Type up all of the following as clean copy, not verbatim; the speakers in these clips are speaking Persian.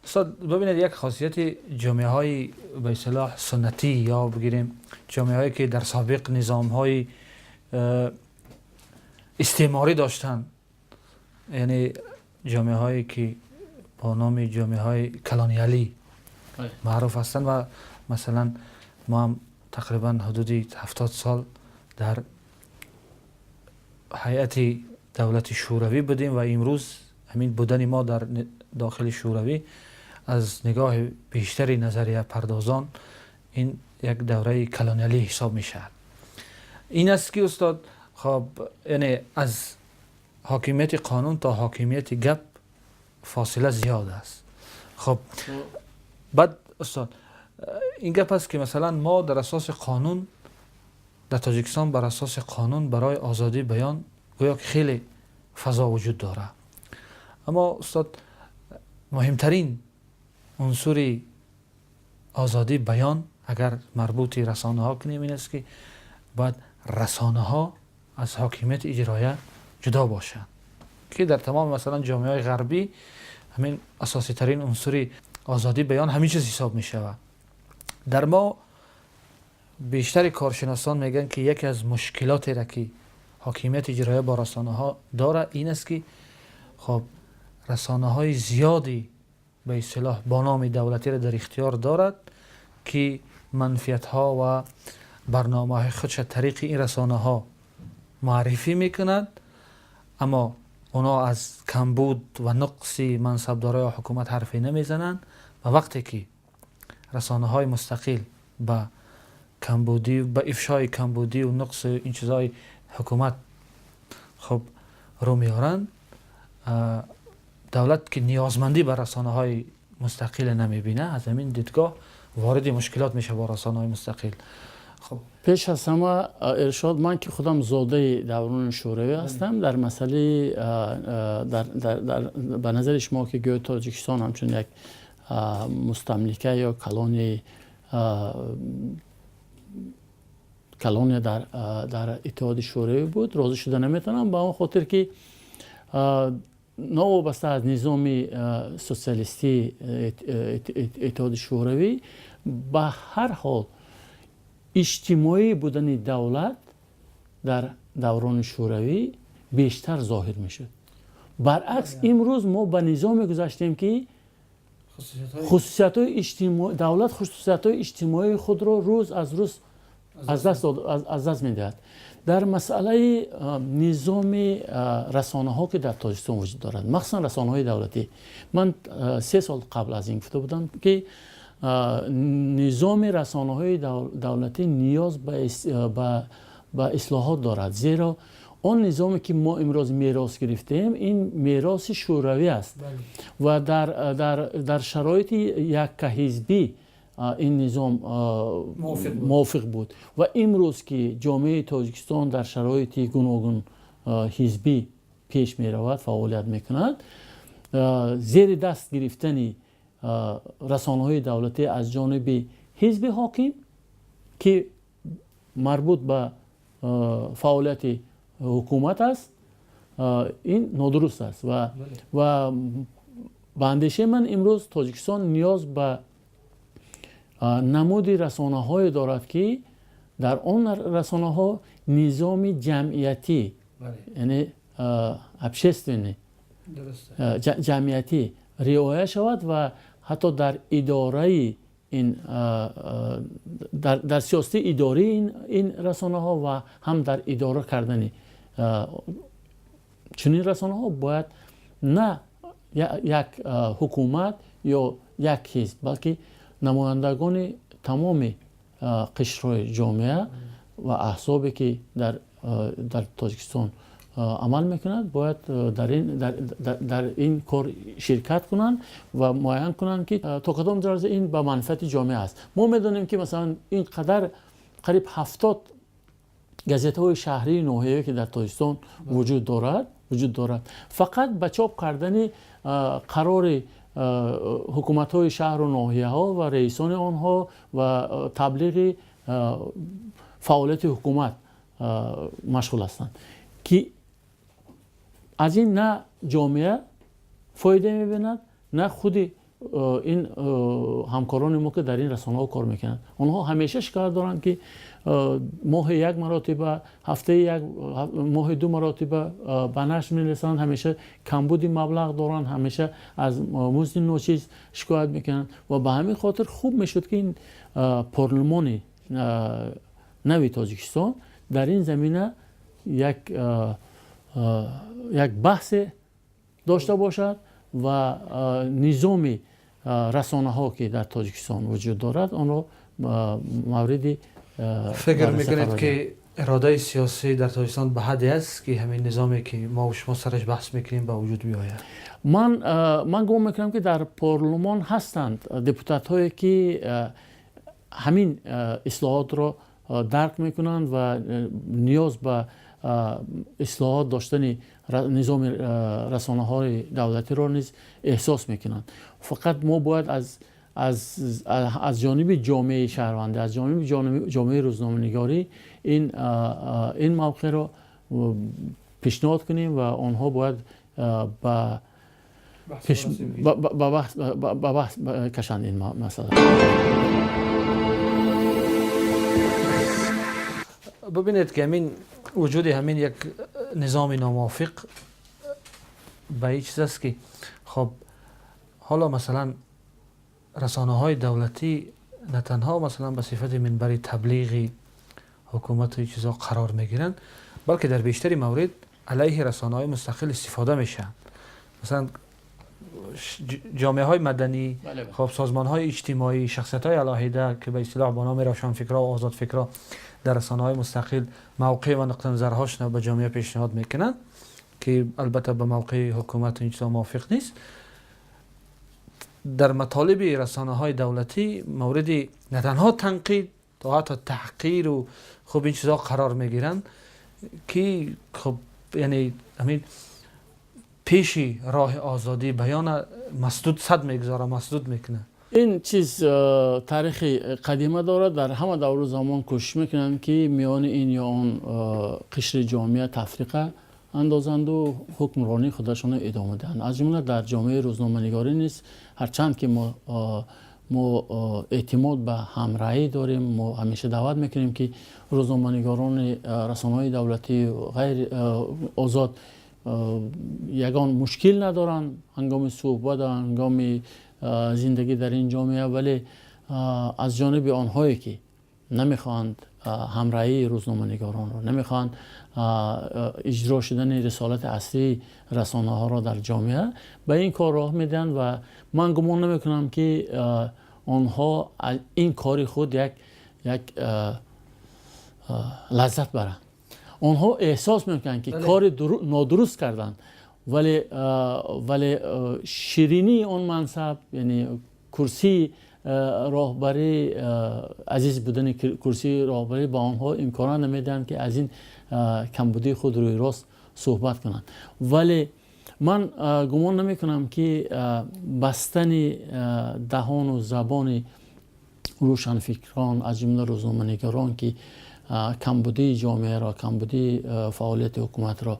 استاد ببینید یک خاصیت جامعه های به اصطلاح سنتی یا بگیریم جامعه هایی که در سابق نظام های استعماری داشتن، یعنی جامعه هایی که با نام جامعه های کلونیالی معروف هستند و مثلا ما هم تقریبا حدود 70 سال در هیئت دولت شوروی بودیم و امروز همین بودن ما در داخل شوروی از نگاه بیشتری نظریه پردازان این یک دوره کلونیالی حساب می شود. این است که استاد خب یعنی از حاکمیت قانون تا حاکمیت گپ فاصله زیاد است. خب بعد استاد این گپ است که مثلا ما در اساس قانون در تاجیکستان بر اساس قانون برای آزادی بیان گویا که خیلی فضا وجود داره، اما استاد مهمترین عنصر آزادی بیان اگر مربوط رسانه ها کنیم این است که باید رسانه ها از حاکمیت اجرایه جدا باشند که در تمام مثلا جامعه های غربی همین اساسی ترین عنصر آزادی بیان همین چیز حساب می شود. در ما بیشتر کارشناسان میگن که یکی از مشکلاتی را که حاکمیت اجرایه با رسانه ها داره این است که خب رسانه های زیادی به اصطلاح با نام دولتی را در اختیار دارد که منفیت ها و برنامه های خودش طریق این رسانه ها معرفی میکنند، اما اونا از کمبود و نقص منصبدارای حکومت حرفی نمیزنند و وقتی که رسانه های مستقل به کمبودی به افشای کمبودی و نقص این چیزای حکومت خب رو میارند، دولت که نیازمندی به رسانه های مستقل نمیبینه، از همین دیدگاه وارد مشکلات میشه با رسانه های مستقل. خب پیش از همه ارشاد، من که خودم زاده دوران شوروی هستم، در مسئله به نظر شما که گویا تاجیکستان همچون یک مستملکه یا کلونی در اتحاد شوروی بود راضی شده نمیتونم، با اون خاطر که نوابسته از نظام سوسیالیستی اتحاد شوروی به هر حال اجتماعی بودن دولت در دوران شوروی بیشتر ظاهر میشد. برعکس امروز ما به نظامی گذاشتیم که خصوصیت‌های اجتماعی دولت خصوصیت‌های اجتماعی خود را روز از روز از دست می‌دهد. در مسئله نظام رسانه ها که در تاجیکستان وجود دارد، مخصوصا رسانه های دولتی، من 3 سال قبل از این گفته بودم که نظام رسانه های دولتی نیاز به اصلاحات دارد، زیرا آن نظامی که ما امروز میراث گرفتیم این میراث شوروی است و در شرایط یک حزبی این نظام موافق بود و امروز که جامعه تاجیکستان در شرایط گوناگون حزبی پیش می رود، فعالیت می کند، زیر دست گرفتن رسانه های دولتی از جانب حزب حاکم که مربوط به فعالیت حکومت است، این نادرست است و به اندیشه من امروز تاجیکستان نیاز به نمود رسانه های دارد که در آن رسانه ها نظام جمعیتی یعنی ابشستونی جمعیتی رعایت شود و حتی در اداره این در سیاست اداری این رسانه ها و هم در اداره کردن چنین رسانه ها باید نه یک حکومت یا یک حزب بلکه نمایندگان تمام قشرهای جامعه و احزابی که در تاجیکستان عمل میکنند باید در این کار شرکت کنند و معین کنند که تا کدام درجه این به منفعت جامعه است. ما میدونیم که مثلا اینقدر قریب 70 گزیته های شهری ناحیه‌ای که در تاجیکستان وجود دارد، فقط به چاپ کردن قرار حکومت های شهر و ناحیه ها و رئیسان آنها و تبلیغ فعالیت حکومت مشغول هستند که از این نه جامعه فایده میبیند نه خود این همکاران ما که در این رسانه ها کار میکنن اونها همیشه شکایت دارن که ماه یک مرتبه هفته یک ماه دو مرتبه به نشر میرسن، همیشه کمبودی مبلغ دارن، همیشه از مزد ناچیز شکایت میکنن و به همین خاطر خوب میشد که این پارلمان نوی تاجیکستان در این زمینه یک بحث داشته باشد و نظام رسانه ها که در تاجیکستان وجود دارد آن را مورد فکر میکنید که اراده سیاسی در تاجیکستان به حدی است که همین نظامی که ما و شما سرش بحث میکنیم به وجود بیاید؟ من گمان میکنم که در پارلمان هستند دپوتات هایی که همین اصلاحات را درک میکنند و نیاز به اصلاحات داشتن نظام رسانه های دولتی را نیز احساس میکنند. فقط ما باید از جانب جامعه شهرونده، از جانب جامعه روزنامه‌نگاری این موقع را پیشنهاد کنیم و آنها باید به بحث کشند این مسئله. ببینید که همین وجود همین یک نظام ناموافق به این چیز است که خب حالا مثلا رسانه های دولتی نه تنها مثلا به صفت منبر تبلیغی حکومت و چیزا قرار میگیرن، بلکه در بیشتری مورد علیه رسانه های مستقل استفاده میشن. مثلا جامعه های مدنی، خب سازمان های اجتماعی، شخصیت های علاهیده که به اصطلاح با نام روشنفکرا و آزادفکرا در رسانه های مستقل موقع و نقطه نظرهاش به جامعه پیشنهاد میکنن که البته به موقع حکومت این چیزا موافق نیست. در مطالب رسانه های دولتی مورد نه تنها تنقید تا حتی تحقیر و خب این چیزا قرار میگیرن که خب یعنی همین پیشی راه آزادی بیان مسدود صد میگذاره، مسدود میکنه. این چیز تاریخ قدیمه دارد. در همه دور زمان کوشش میکنند که میان این یا آن قشر جامعه تفریقه اندازند و حکمرانی خودشان ادامه دهند. از جمله در جامعه روزنامه‌نگاری نیست، هرچند که ما اعتماد به همراهی داریم، ما همیشه دعوت میکنیم که روزنامه‌نگاران رسانه‌های دولتی غیر آزاد یگان مشکل ندارن هنگام صحبت و هنگام زندگی در این جامعه، ولی از جانب آنهایی که نمیخواند همراهی روزنامه‌نگاران رو، نمیخواند اجرا شدن رسالت اصلی رسانه ها را در جامعه، به این کار راه میدن و من گمان نمیکنم که آنها این کار خود یک لذت برند. آنها احساس میکنن که کار نادرست کردن، ولی شیرینی اون منصب، یعنی کرسی راهبری، عزیز بودن کرسی راهبری به آنها امکان نمیدن که از این کمبودی خود روی راست صحبت کنند. ولی من گمان نمی کنم که بستن دهان و زبان روشنفکران از جمله روزنامه‌نگاران که کمبودی جامعه را، کمبودی فعالیت حکومت را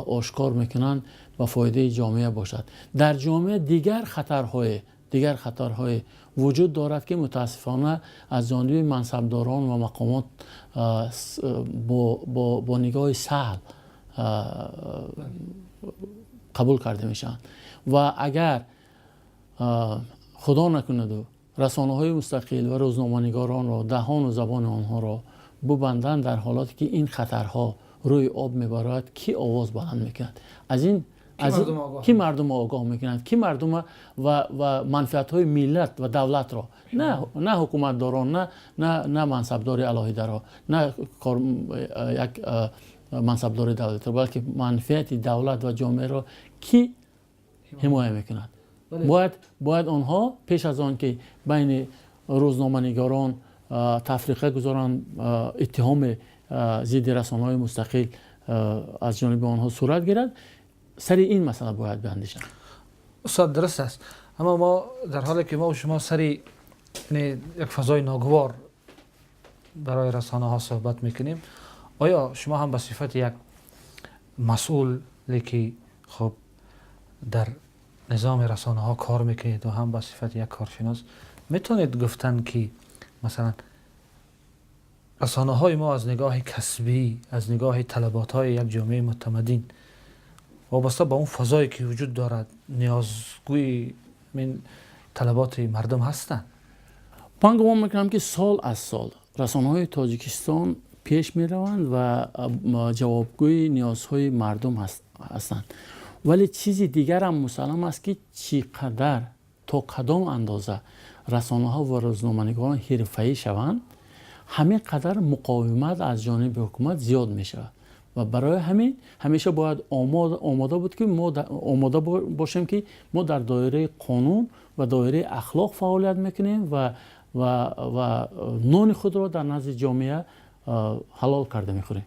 آشکار میکنند و فایده جامعه باشد. در جامعه دیگر خطرهای وجود دارد که متاسفانه از جانب منصبداران و مقامات با نگاه سهل قبول کرده میشن و اگر خدا نکند و رسانه های مستقل و روزنامه‌نگاران را دهان و زبان آنها را ببندند، در حالاتی که این خطرها روی آب میبرد، کی آواز بلند میکند؟ از این کی مردم آگاه میکنند؟ کی مردم و منفعت های ملت و دولت را، نه حکومت داران، نه منصبدار علاهیده را، نه یک منصبدار دولت را، بلکه منفعت دولت و جامعه را کی حمایت میکنند؟ باید آنها پیش از آن که بین روزنامه‌نگاران تفریقه گذارن، اتهام ضد رسانه‌های مستقل از جانب آنها صورت گیرد، سر این مسئله باید بیندیشن. استاد درست است، اما ما در حالی که ما و شما سری یک فضای ناگوار برای رسانه ها صحبت میکنیم، آیا شما هم به صفت یک مسئول که خب در نظام رسانه ها کار میکنید و هم به صفت یک کارشناس میتونید گفتن که مثلا رسانه های ما از نگاه کسبی، از نگاه طلبات های یک جامعه متمدن وابسته به اون فضایی که وجود دارد نیازگوی من طلبات مردم هستند؟ من گمان میکنم که سال از سال رسانه های تاجیکستان پیش می روند و جوابگوی نیازهای مردم هستند. ولی چیزی دیگر هم مسلم است که چقدر تا کدام اندازه رسانه ها و روزنامه‌نگاران حرفه‌ای شوند، همین قدر مقاومت از جانب حکومت زیاد می شود و برای همین همیشه باید آماده بود که ما آماده باشیم که ما در دایره قانون و دایره اخلاق فعالیت میکنیم و نان خود را در نزد جامعه حلال کرده میخوریم.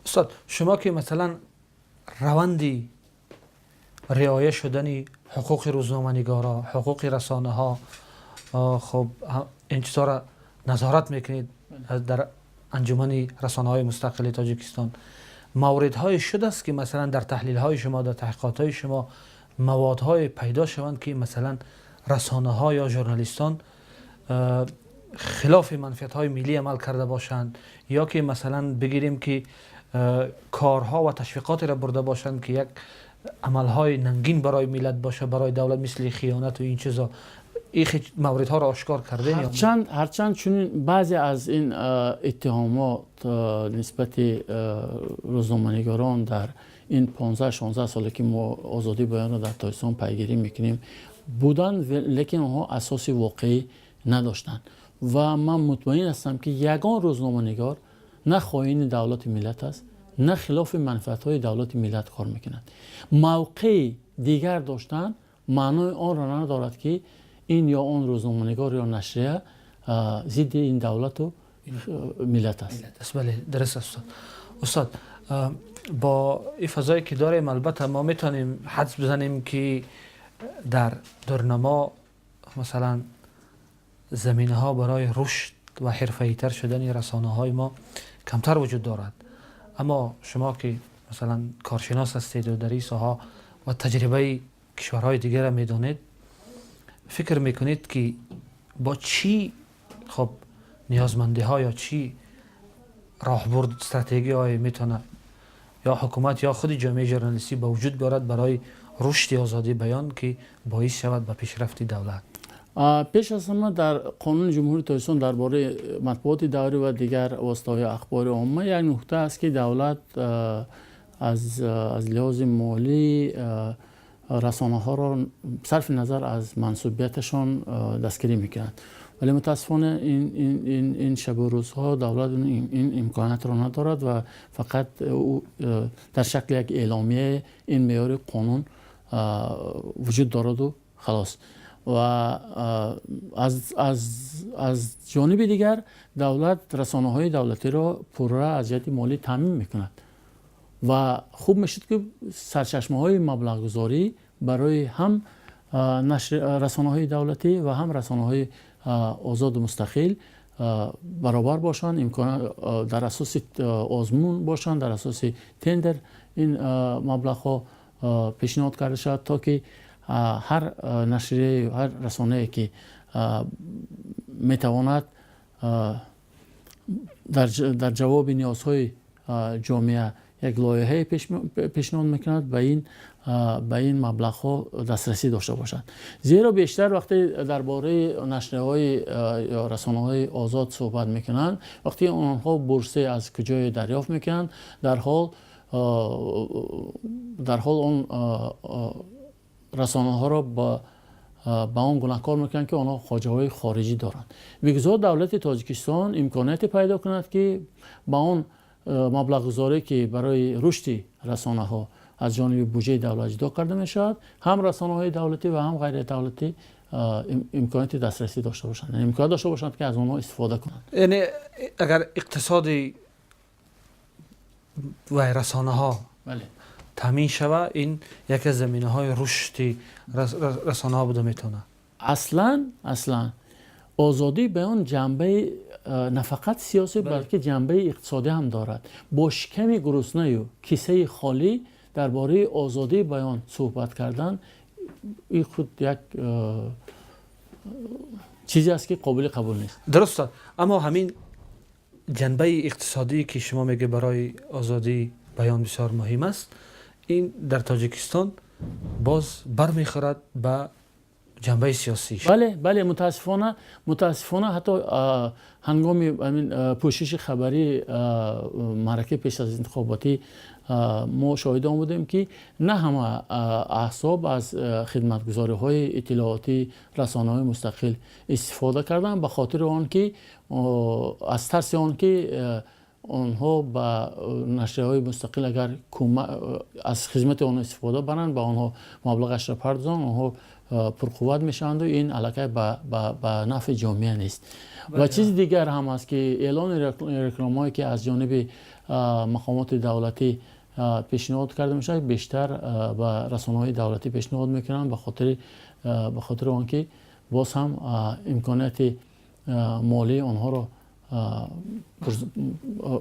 استاد، شما که مثلا روندی رعایت شدن حقوق روزنامه‌نگارا، حقوق رسانه ها، خب این چطور نظارت میکنید در انجمن رسانه های مستقل تاجیکستان؟ موردهای شده است که مثلا در تحلیل های شما، در تحقیقات های شما موادهای پیدا شوند که مثلا رسانه ها یا ژورنالیستان خلاف منفعت های ملی عمل کرده باشند، یا که مثلا بگیریم که کارها و تشویقات را برده باشند که یک عملهای ننگین برای ملت باشه، برای دولت، مثل خیانت و این چیزا؟ این موردها را آشکار کرده؟ هرچند چون بعضی از این اتهامات نسبت روزنامه‌نگاران در این 15-16 سالی که ما آزادی بیان را در تاجیکستان پیگیری میکنیم بودن، لیکن آنها اساس واقعی نداشتند و من مطمئن هستم که یگان روزنامه‌نگار نه خائن دولت ملت است، نه خلاف منفعت‌های دولت ملت کار میکنند. موقع دیگر داشتن معنای آن را ندارد که این یا آن روزنامه‌نگار یا نشریه ضد این دولت و ملت است. بله، درست است استاد. با این فضایی که داریم البته ما میتونیم حدس بزنیم که در دورنما مثلا زمینه ها برای رشد و حرفه‌ای تر شدن رسانه های ما کمتر وجود دارد، اما شما که مثلا کارشناس هستید و در این ساحه و تجربه کشورهای دیگر را میدونید، فکر میکنید که با چی خب نیازمندی ها یا چی راهبرد استراتژی های میتونه یا حکومت یا خود جامعه ژورنالیستی به وجود بیارد برای رشد آزادی بیان که باعث شود به پیشرفت دولت؟ پیش از همه در قانون جمهوری تاجیکستان درباره مطبوعات داوری و دیگر واسطه‌های اخبار عامه یک نکته است که دولت از لحاظ مالی رسانه ها را صرف نظر از منصوبیتشان دستگیری میکنند، ولی متاسفانه این شب و روزها دولت این امکانات را ندارد و فقط در شکل یک اعلامیه این معیار قانون وجود دارد و خلاص. و از جانب دیگر دولت رسانه های دولتی را پرره از جهت مالی تامین میکند و خوب میشد که سرچشمه های مبلغ گذاری برای هم رسانه های دولتی و هم رسانه های آزاد و مستقل برابر باشند، امکان در اساس آزمون باشند، در اساس تندر این مبلغ ها پیشنهاد کرده شد تا که هر نشریه، هر رسانه‌ای که میتواند در جواب نیازهای جامعه یک لایحه پیشنهاد میکند به این مبلغ ها دسترسی داشته باشند. زیرا بیشتر وقتی درباره نشریه های یا رسانه های آزاد صحبت میکنند، وقتی آنها بورسه از کجای دریافت میکنند، در حال اون رسانه ها را با اون گناهکار میکنند که آنها خواجه های خارجی دارند. بگذار دولت تاجیکستان امکاناتی پیدا کند که با اون مبلغ گذاری که برای رشد رسانه ها از جانب بودجه دولت جدا کرده میشود، هم رسانه های دولتی و هم غیر دولتی امکاناتی دسترسی داشته باشند، یعنی امکانات داشته باشند که از اونها استفاده کنند. یعنی اگر اقتصادی و رسانه ها تامین شود، این یکی از زمینه های رشد رسانه ها بوده میتونه؟ اصلا آزادی بیان جنبه نه فقط سیاسی بلکه جنبه اقتصادی هم دارد. با شکم گرسنه و کیسه خالی درباره آزادی بیان صحبت کردن این خود یک چیزی است که قابل قبول نیست. درست است. اما همین جنبه اقتصادی که شما میگه برای آزادی بیان بسیار مهم است، این در تاجیکستان باز برمیخورد به جنبه سیاسیش. بله متاسفانه حتی هنگام پوشش خبری معرکه پیش از انتخاباتی ما شاهدان بودیم که نه همه احزاب از خدمتگزاری های اطلاعاتی رسانه های مستقل استفاده کردن، به خاطر آن که از ترس آن که آنها به نشریه‌های مستقل اگر از خدمت آنها استفاده برند به آنها مبلغش را پردازند، آنها پرقوت میشند و این علاقه به نفع جامعه نیست. و چیز دیگر هم است که اعلان رکلام‌هایی که از جانب مقامات دولتی پیشنهاد کرده میشه بیشتر به رسانه‌های دولتی پیشنهاد میکنن به خاطر آنکه باز هم امکانات مالی آنها را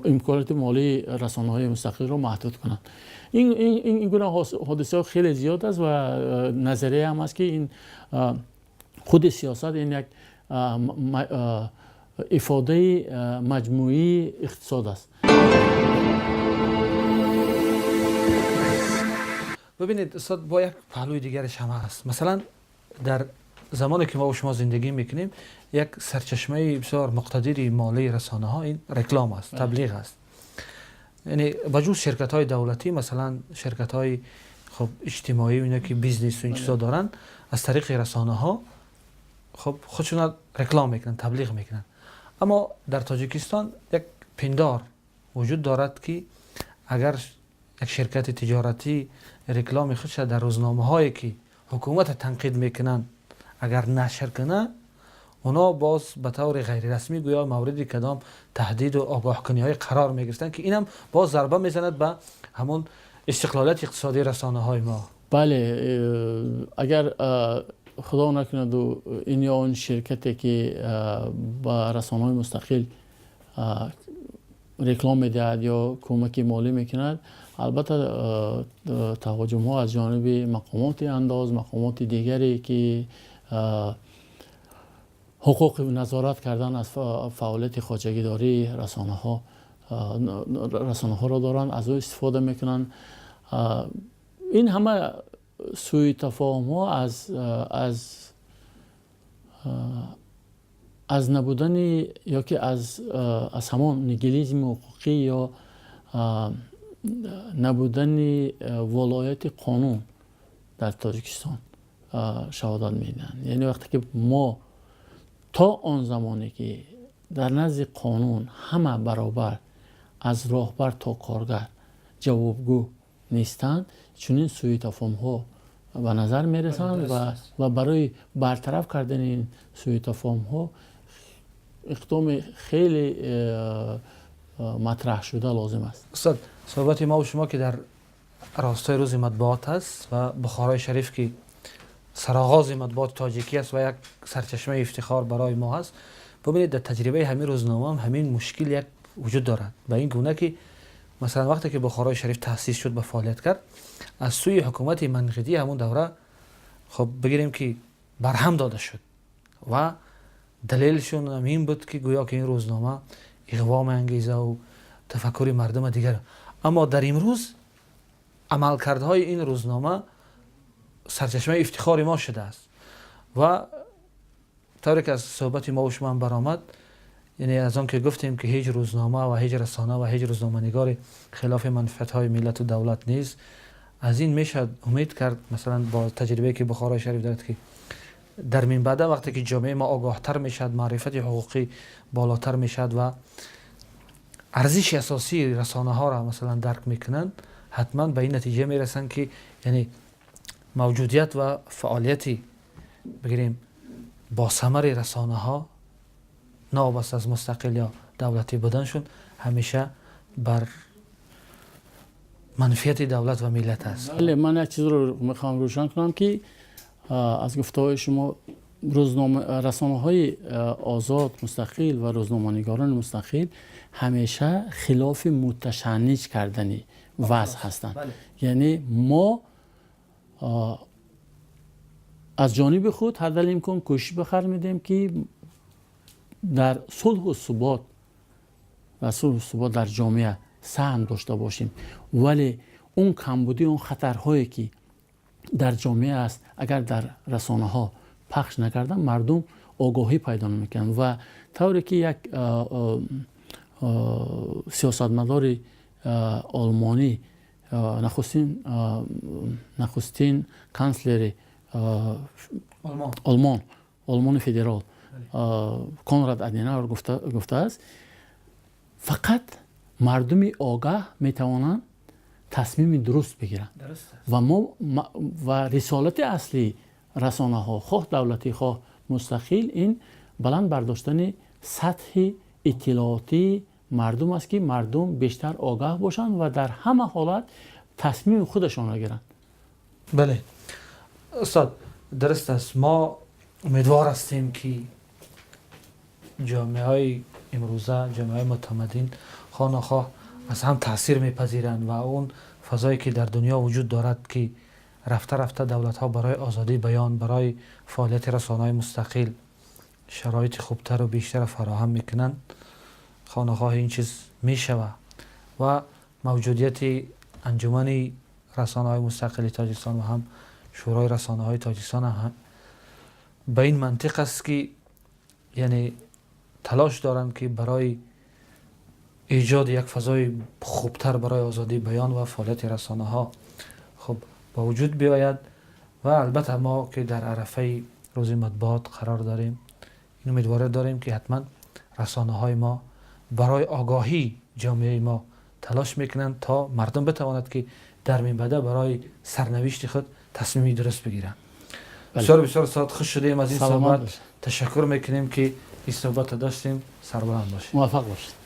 امکانات مالی رسانه‌های مستقل را محدود کنند. این گونه حادثه خیلی زیاد است و نظریه هم است که این خود سیاست این یک افاده مجموعی اقتصاد است. ببینید استاد، با یک پهلوی دیگرش هم هست. مثلا در زمانی که ما و شما زندگی میکنیم یک سرچشمه بسیار مقتدری مالی رسانه ها این رکلام است، تبلیغ است. یعنی بجز شرکت های دولتی، مثلا شرکت های خب اجتماعی و اینا که بیزنس و این چیزا دارن، از طریق رسانه ها خب خودشون رکلام میکنن، تبلیغ میکنن. اما در تاجیکستان یک پندار وجود دارد که اگر یک شرکت تجارتی رکلام خودش در روزنامه هایی که حکومت تنقید میکنن اگر نشر کنه، اونا باز به طور غیر رسمی گویا مورد کدام تهدید و آگاه کنی های قرار میگرفتن که اینم باز ضربه میزند به همون استقلالیت اقتصادی رسانه های ما. بله، اگر خدا نکند و این یا اون شرکتی که با رسانه های مستقل رکلام میدهد یا کمک مالی میکند، البته تهاجم ها از جانب مقامات انداز، مقامات دیگری که حقوق نظارت کردن از فعالیت خواجگیداری رسانه ها را دارن، از او استفاده میکنن. این همه سوء تفاهم ها از نبودن یا که از همان نگلیزم حقوقی یا نبودن ولایت قانون در تاجیکستان شهادت میدن. یعنی وقتی که ما تا آن زمانی که در نزد قانون همه برابر از راهبر تا کارگر جوابگو نیستند، چنین سوء تفاهم ها به نظر میرسند و برای برطرف کردن این سوء تفاهم ها اقدام خیلی مطرح شده لازم است. استاد، صحبت ما و شما که در راستای روز مطبوعات است و بخارای شریف که سرآغاز مطبوعات تاجیکی است و یک سرچشمه افتخار برای ما است، ببینید در تجربه همین روزنامه هم همین مشکل یک وجود دارد. به این گونه که مثلا وقتی که بخارای شریف تأسیس شد به فعالیت کرد، از سوی حکومت منقدی همون دوره خب بگیریم که برهم داده شد و دلیلشون هم این بود که گویا که این روزنامه اقوام انگیزه و تفکر مردم دیگر. اما در امروز عملکردهای این روزنامه سرچشمه افتخار ما شده است و طوری که از صحبت ما و شما هم برآمد، یعنی از آن که گفتیم که هیچ روزنامه و هیچ رسانه و هیچ روزنامه‌نگار خلاف منفعت‌های ملت و دولت نیست، از این میشه امید کرد مثلا با تجربه که بخارای شریف دارد که در این بعد وقتی که جامعه ما آگاهتر میشد، معرفت حقوقی بالاتر میشد و ارزش اساسی رسانه ها را مثلا درک میکنن، حتما به این نتیجه میرسن که یعنی موجودیت و فعالیتی بگیریم با ثمر رسانه ها نابست از مستقل یا دولتی بودنشون همیشه بر منفعت دولت و ملت است. بله، من یک چیز رو میخوام روشن کنم که از گفته‌های شما رسانه‌های آزاد مستقل و روزنامه‌نگاران مستقل همیشه خلاف متشنج کردن وضع هستند. یعنی ما از جانب خود حد الامکان کوشش بخر میدیم که در صلح و ثبات در جامعه سهم داشته باشیم، ولی اون کمبودی، اون خطرهایی که در جامعه است اگر در رسانه ها پخش نکردن مردم آگاهی پیدا نمیکنن و طوری که یک سیاستمدار آلمانی نخستین کانسلر آلمان فدرال کنراد ادیناور گفته است فقط مردم آگاه میتوانند تصمیم درست بگیرند و رسالت اصلی رسانه ها خواه دولتی خواه مستقل این بلند برداشتن سطح اطلاعاتی مردم است که مردم بیشتر آگاه باشند و در همه حالت تصمیم خودشان را گیرند. بله استاد درست است. ما امیدوار هستیم که جامعه های امروزه، جامعه های متمدن خواه نخواه از هم تاثیر میپذیرند و اون فضایی که در دنیا وجود دارد که رفته رفته دولت ها برای آزادی بیان، برای فعالیت رسانه های مستقل شرایط خوبتر و بیشتر فراهم میکنند، خواه نخواه این چیز میشود و موجودیت انجمن رسانه های مستقل تاجیکستان و هم شورای رسانه های تاجیکستان هم به این منطق است که یعنی تلاش دارند که برای ایجاد یک فضای خوبتر برای آزادی بیان و فعالیت رسانه ها خب با وجود بیاید و البته ما که در عرفه روز مطبوعات قرار داریم این امیدوارت داریم که حتما رسانه های ما برای آگاهی جامعه ما تلاش میکنند تا مردم بتواند که در این بده برای سرنوشت خود تصمیمی درست بگیرند. بسیار بسیار استاد خوش شدیم از این صحبت. تشکر میکنیم که این صحبت داشتیم. سربلند باشید. موفق باشید.